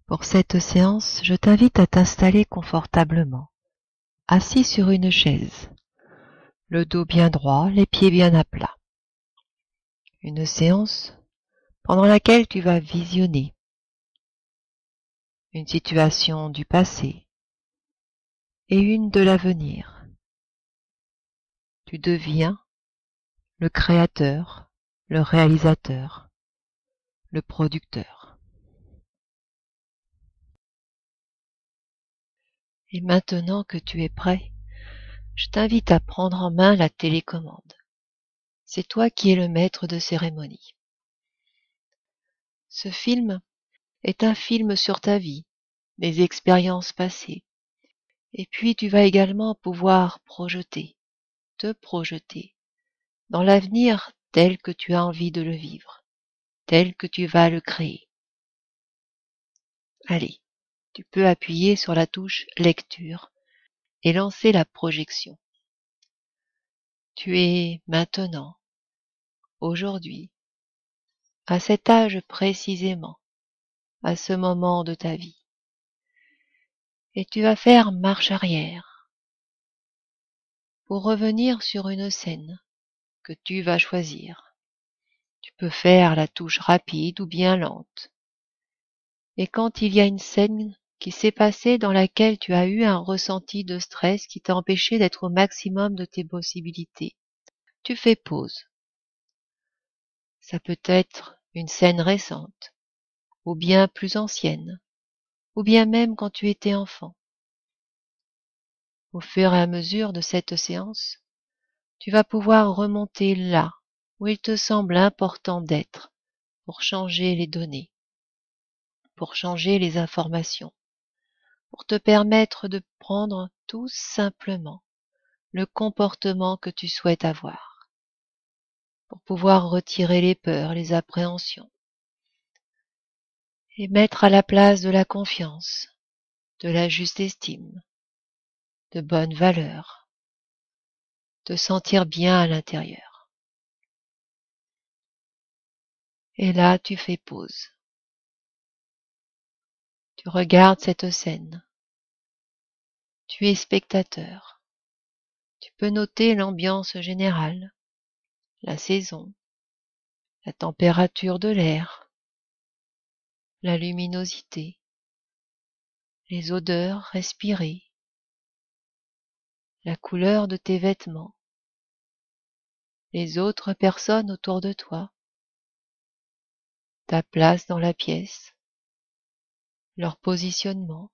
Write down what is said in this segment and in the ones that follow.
Pour cette séance, je t'invite à t'installer confortablement, assis sur une chaise, le dos bien droit, les pieds bien à plat. Une séance pendant laquelle tu vas visionner une situation du passé et une de l'avenir. Tu deviens le créateur, le réalisateur, le producteur. Et maintenant que tu es prêt, je t'invite à prendre en main la télécommande. C'est toi qui es le maître de cérémonie. Ce film est un film sur ta vie, des expériences passées. Et puis tu vas également pouvoir te projeter dans l'avenir tel que tu as envie de le vivre, tel que tu vas le créer. Allez, tu peux appuyer sur la touche lecture et lancer la projection. Tu es maintenant, aujourd'hui, à cet âge précisément, à ce moment de ta vie. Et tu vas faire marche arrière pour revenir sur une scène que tu vas choisir. Tu peux faire la touche rapide ou bien lente. Et quand il y a une scène qui s'est passée dans laquelle tu as eu un ressenti de stress qui t'a empêché d'être au maximum de tes possibilités, tu fais pause. Ça peut être une scène récente, ou bien plus ancienne, ou bien même quand tu étais enfant. Au fur et à mesure de cette séance, tu vas pouvoir remonter là où il te semble important d'être pour changer les données, pour changer les informations, pour te permettre de prendre tout simplement le comportement que tu souhaites avoir, pour pouvoir retirer les peurs, les appréhensions, et mettre à la place de la confiance, de la juste estime, de bonnes valeurs, te sentir bien à l'intérieur. Et là, tu fais pause. Tu regardes cette scène. Tu es spectateur. Tu peux noter l'ambiance générale, la saison, la température de l'air, la luminosité, les odeurs respirées, la couleur de tes vêtements, les autres personnes autour de toi, ta place dans la pièce, leur positionnement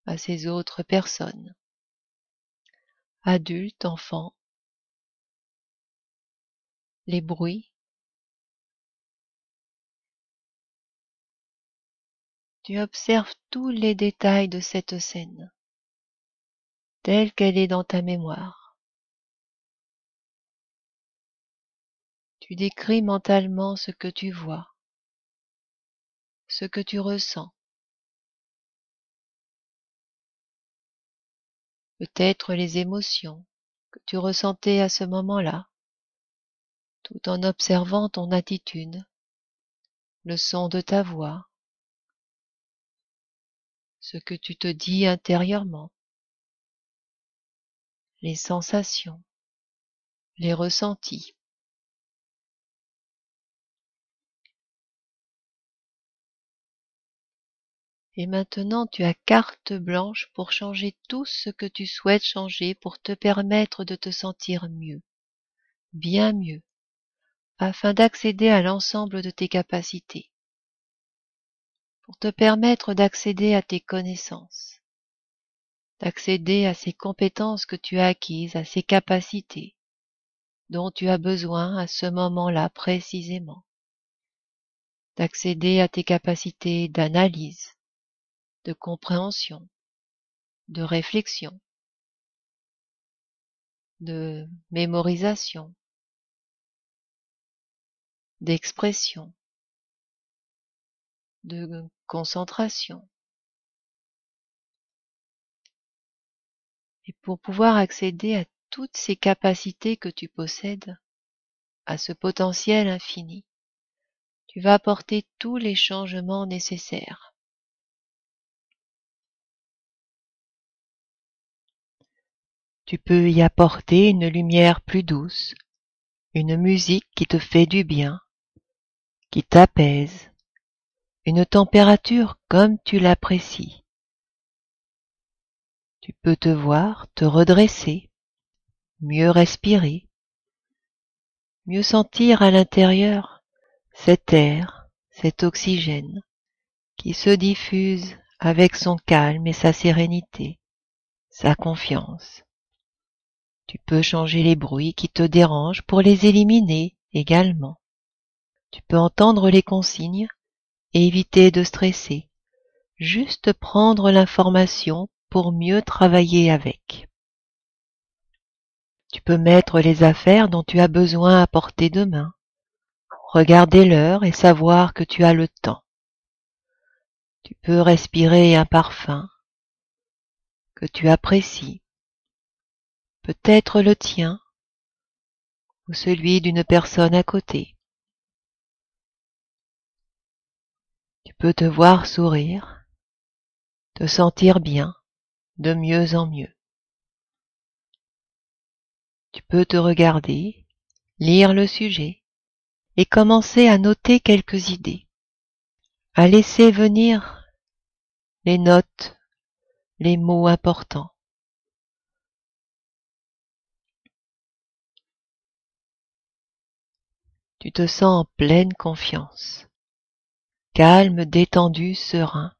à ces autres personnes, adultes, enfants, les bruits. Tu observes tous les détails de cette scène, telle qu'elle est dans ta mémoire. Tu décris mentalement ce que tu vois, ce que tu ressens. Peut-être les émotions que tu ressentais à ce moment-là, tout en observant ton attitude, le son de ta voix, ce que tu te dis intérieurement, les sensations, les ressentis. Et maintenant tu as carte blanche pour changer tout ce que tu souhaites changer pour te permettre de te sentir mieux, bien mieux, afin d'accéder à l'ensemble de tes capacités, pour te permettre d'accéder à tes connaissances, d'accéder à ces compétences que tu as acquises, à ces capacités dont tu as besoin à ce moment-là précisément, d'accéder à tes capacités d'analyse, de compréhension, de réflexion, de mémorisation, d'expression, de concentration. Et pour pouvoir accéder à toutes ces capacités que tu possèdes, à ce potentiel infini, tu vas apporter tous les changements nécessaires Tu peux y apporter une lumière plus douce, une musique qui te fait du bien, qui t'apaise, une température comme tu l'apprécies. Tu peux te voir te redresser, mieux respirer, mieux sentir à l'intérieur cet air, cet oxygène qui se diffuse avec son calme et sa sérénité, sa confiance. Tu peux changer les bruits qui te dérangent pour les éliminer également. Tu peux entendre les consignes et éviter de stresser, juste prendre l'information pour mieux travailler avec. Tu peux mettre les affaires dont tu as besoin à portée de main, regarder l'heure et savoir que tu as le temps. Tu peux respirer un parfum que tu apprécies, peut-être le tien ou celui d'une personne à côté. Tu peux te voir sourire, te sentir bien, de mieux en mieux. Tu peux te regarder, lire le sujet et commencer à noter quelques idées, à laisser venir les notes, les mots importants. Tu te sens en pleine confiance, calme, détendu, serein.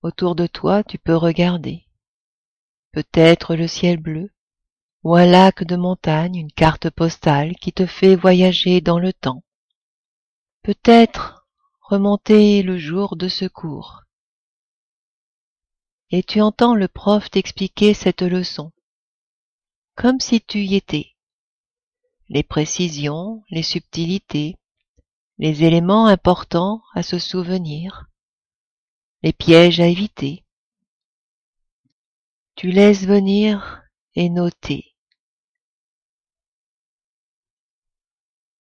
Autour de toi, tu peux regarder, peut-être le ciel bleu, ou un lac de montagne, une carte postale qui te fait voyager dans le temps. Peut-être remonter le jour de secours. Et tu entends le prof t'expliquer cette leçon, comme si tu y étais. Les précisions, les subtilités, les éléments importants à se souvenir, les pièges à éviter. Tu laisses venir et noter.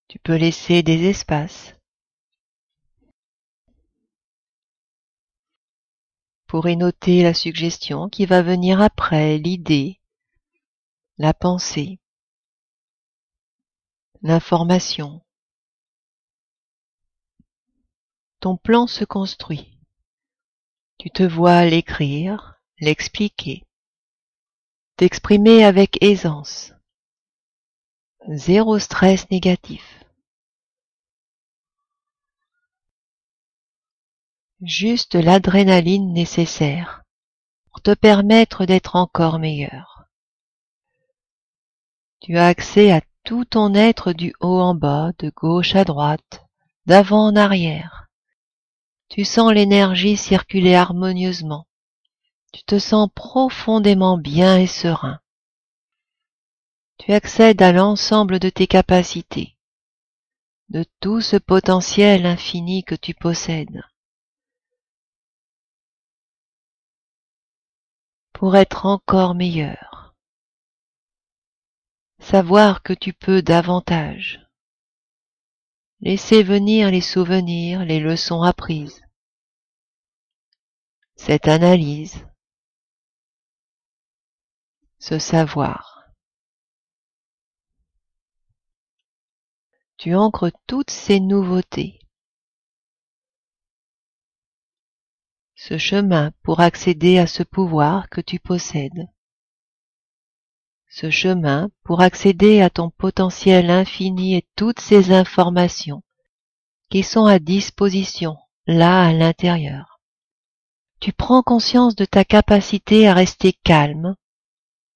Tu peux laisser des espaces pour y noter la suggestion qui va venir après, l'idée, la pensée, l'information. Ton plan se construit. Tu te vois l'écrire, l'expliquer, t'exprimer avec aisance. Zéro stress négatif. Juste l'adrénaline nécessaire pour te permettre d'être encore meilleur. Tu as accès à tout ton être du haut en bas, de gauche à droite, d'avant en arrière. Tu sens l'énergie circuler harmonieusement. Tu te sens profondément bien et serein. Tu accèdes à l'ensemble de tes capacités, de tout ce potentiel infini que tu possèdes, pour être encore meilleur. Savoir que tu peux davantage. Laisser venir les souvenirs, les leçons apprises. Cette analyse, ce savoir. Tu ancres toutes ces nouveautés. Ce chemin pour accéder à ce pouvoir que tu possèdes. Ce chemin pour accéder à ton potentiel infini et toutes ces informations qui sont à disposition, là à l'intérieur. Tu prends conscience de ta capacité à rester calme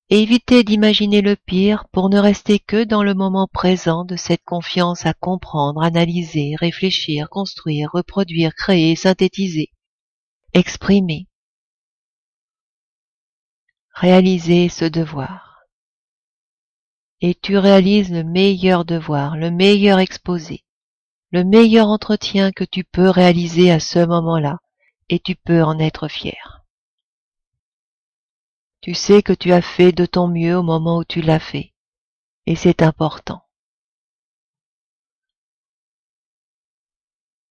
et éviter d'imaginer le pire pour ne rester que dans le moment présent de cette confiance à comprendre, analyser, réfléchir, construire, reproduire, créer, synthétiser, exprimer, réaliser ce devoir. Et tu réalises le meilleur devoir, le meilleur exposé, le meilleur entretien que tu peux réaliser à ce moment-là, et tu peux en être fier. Tu sais que tu as fait de ton mieux au moment où tu l'as fait, et c'est important.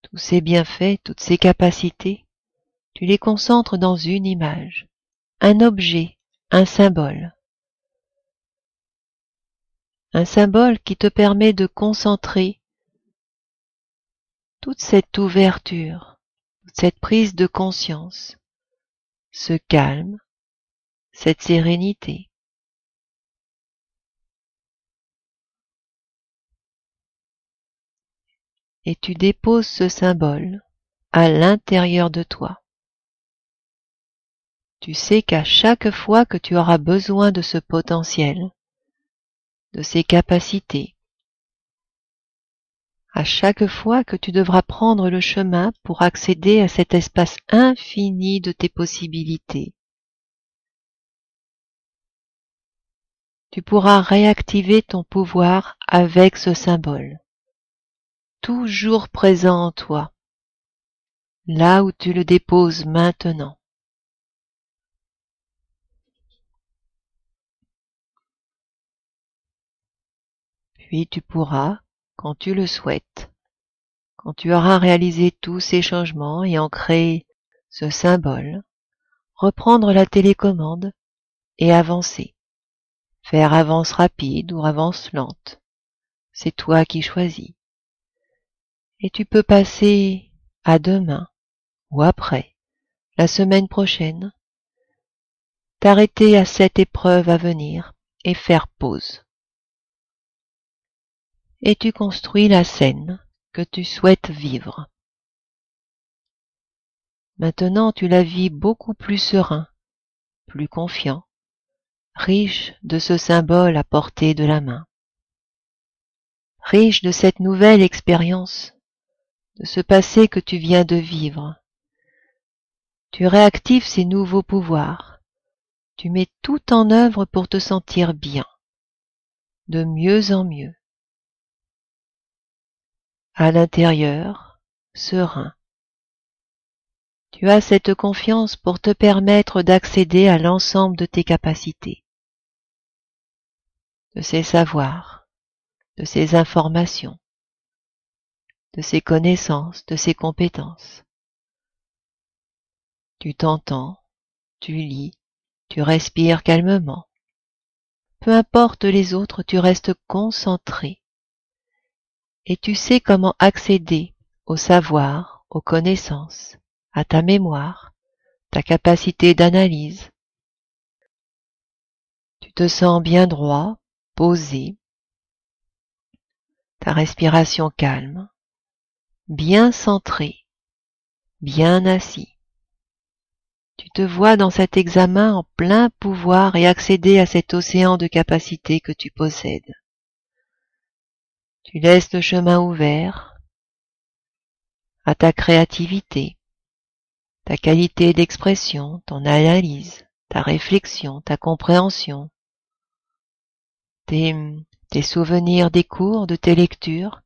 Tous ces bienfaits, toutes ces capacités, tu les concentres dans une image, un objet, un symbole qui te permet de concentrer toute cette ouverture, toute cette prise de conscience, ce calme, cette sérénité. Et tu déposes ce symbole à l'intérieur de toi. Tu sais qu'à chaque fois que tu auras besoin de ce potentiel, de ces capacités, à chaque fois que tu devras prendre le chemin pour accéder à cet espace infini de tes possibilités, tu pourras réactiver ton pouvoir avec ce symbole, toujours présent en toi, là où tu le déposes maintenant. Puis tu pourras, quand tu le souhaites, quand tu auras réalisé tous ces changements et ancré ce symbole, reprendre la télécommande et avancer. Faire avance rapide ou avance lente. C'est toi qui choisis. Et tu peux passer à demain ou après, la semaine prochaine, t'arrêter à cette épreuve à venir et faire pause. Et tu construis la scène que tu souhaites vivre. Maintenant tu la vis beaucoup plus serein, plus confiant, riche de ce symbole à portée de la main, riche de cette nouvelle expérience, de ce passé que tu viens de vivre. Tu réactives ces nouveaux pouvoirs, tu mets tout en œuvre pour te sentir bien, de mieux en mieux, à l'intérieur, serein. Tu as cette confiance pour te permettre d'accéder à l'ensemble de tes capacités, de ces savoirs, de ces informations, de ces connaissances, de ces compétences. Tu t'entends, tu lis, tu respires calmement. Peu importe les autres, tu restes concentré. Et tu sais comment accéder au savoir, aux connaissances, à ta mémoire, ta capacité d'analyse. Tu te sens bien droit, posé, ta respiration calme, bien centré, bien assis. Tu te vois dans cet examen en plein pouvoir et accéder à cet océan de capacités que tu possèdes. Tu laisses le chemin ouvert à ta créativité, ta qualité d'expression, ton analyse, ta réflexion, ta compréhension, tes souvenirs des cours, de tes lectures,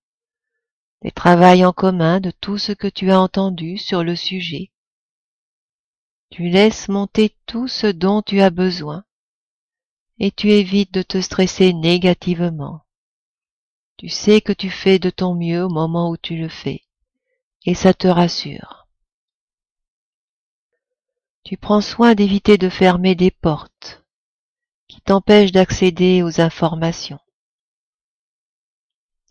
des travails en commun, de tout ce que tu as entendu sur le sujet. Tu laisses monter tout ce dont tu as besoin et tu évites de te stresser négativement. Tu sais que tu fais de ton mieux au moment où tu le fais et ça te rassure. Tu prends soin d'éviter de fermer des portes qui t'empêchent d'accéder aux informations.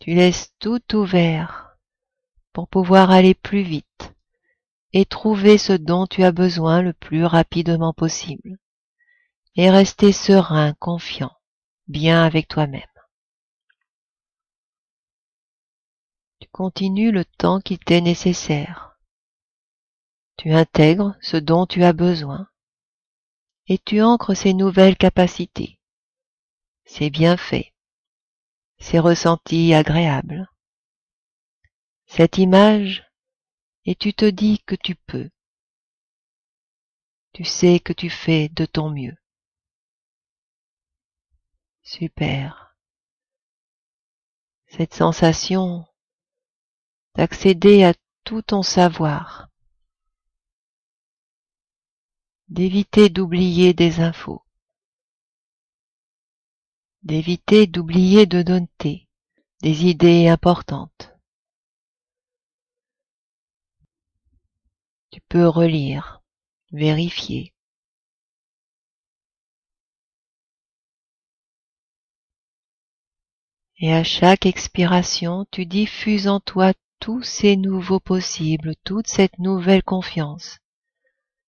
Tu laisses tout ouvert pour pouvoir aller plus vite et trouver ce dont tu as besoin le plus rapidement possible et rester serein, confiant, bien avec toi-même. Tu continues le temps qui t'est nécessaire. Tu intègres ce dont tu as besoin et tu ancres ces nouvelles capacités, ces bienfaits, ces ressentis agréables, cette image et tu te dis que tu peux. Tu sais que tu fais de ton mieux. Super. Cette sensation d'accéder à tout ton savoir, d'éviter d'oublier des infos, d'éviter d'oublier de noter des idées importantes. Tu peux relire, vérifier, Et à chaque expiration, tu diffuses en toi tous ces nouveaux possibles, toute cette nouvelle confiance,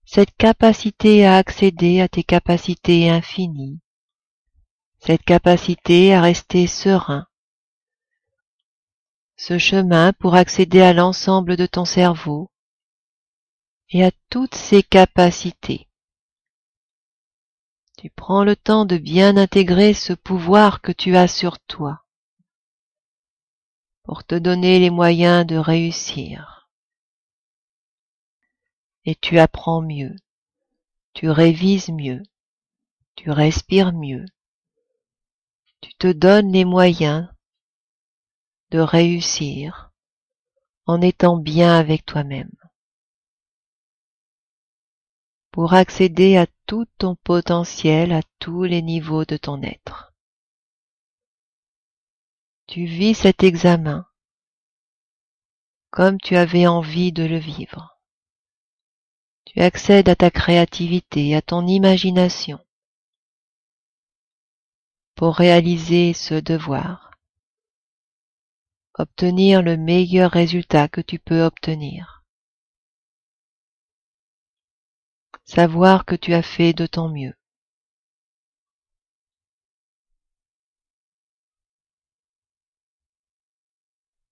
cette capacité à accéder à tes capacités infinies, cette capacité à rester serein, ce chemin pour accéder à l'ensemble de ton cerveau et à toutes ses capacités. Tu prends le temps de bien intégrer ce pouvoir que tu as sur toi pour te donner les moyens de réussir. Et tu apprends mieux, tu révises mieux, tu respires mieux, tu te donnes les moyens de réussir en étant bien avec toi-même, pour accéder à tout ton potentiel à tous les niveaux de ton être. Tu vis cet examen comme tu avais envie de le vivre. Tu accèdes à ta créativité, à ton imagination, pour réaliser ce devoir, obtenir le meilleur résultat que tu peux obtenir. Savoir que tu as fait de ton mieux.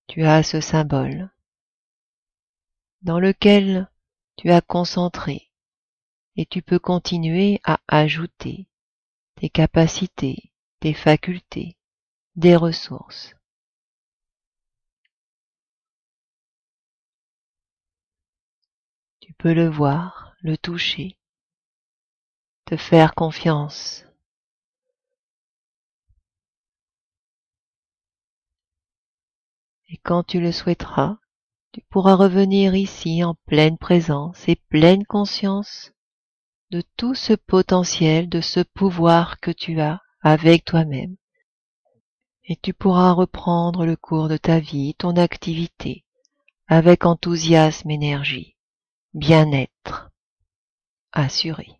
Tu as ce symbole dans lequel tu as concentré et tu peux continuer à ajouter tes capacités, tes facultés, des ressources. Tu peux le voir, le toucher, te faire confiance. Et quand tu le souhaiteras, tu pourras revenir ici en pleine présence et pleine conscience de tout ce potentiel, de ce pouvoir que tu as avec toi-même. Et tu pourras reprendre le cours de ta vie, ton activité, avec enthousiasme, énergie, bien-être assuré.